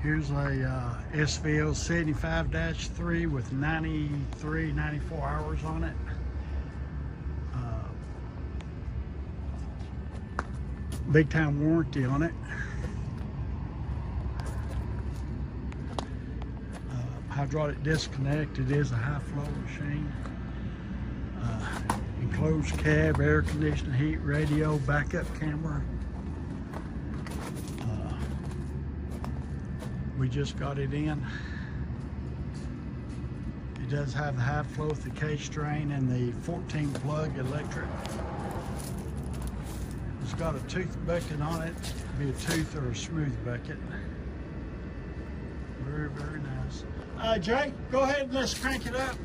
Here's a SVL75-3 with 93, 94 hours on it. Big time warranty on it. Hydraulic disconnect. It is a high flow machine. Enclosed cab, air conditioning, heat, radio, backup camera. We just got it in. It does have the high flow with the cage drain and the 14 plug electric. It's got a tooth bucket on it. It'd be a tooth or a smooth bucket. Very, very nice. Jay, go ahead and let's crank it up.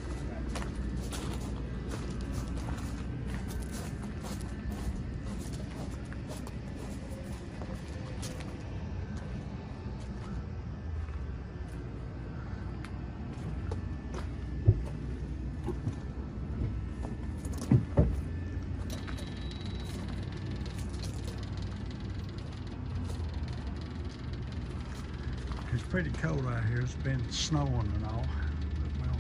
It's pretty cold out here. It's been snowing and all. Well,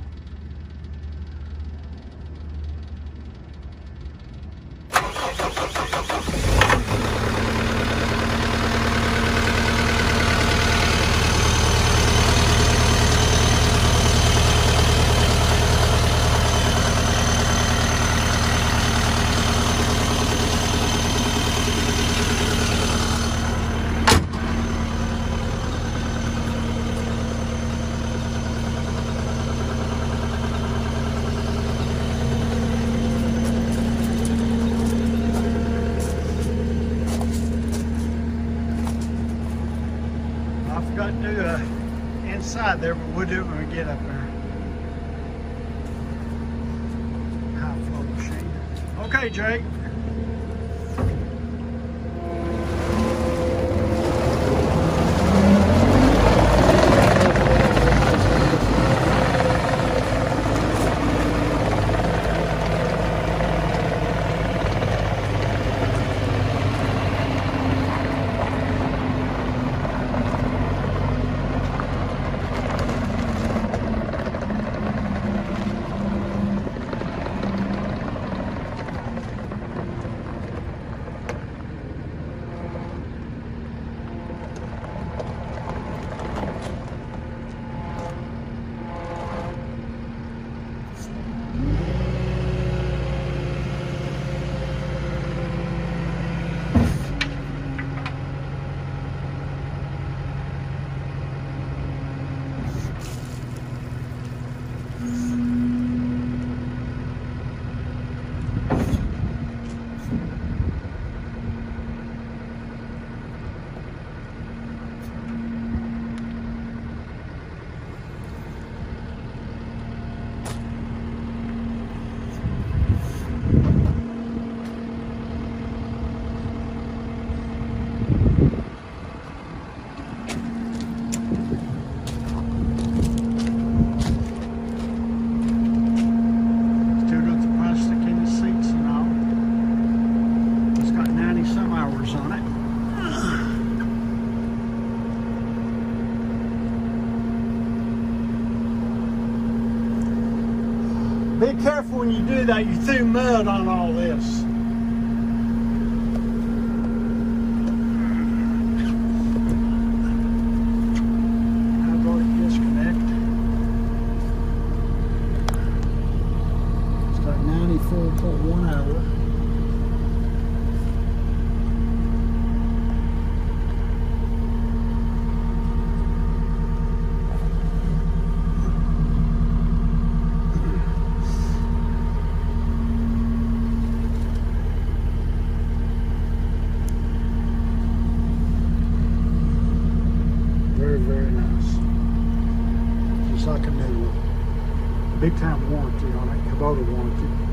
I forgot to do inside there, but we'll do it when we get up there. High flow machine. Okay, Jake. Be careful when you do that, you threw mud on all this. Hydraulic disconnect. It's got 94.1 hour. Very nice. Just like a new one. Big time warranty on it, KUBOTA warranty.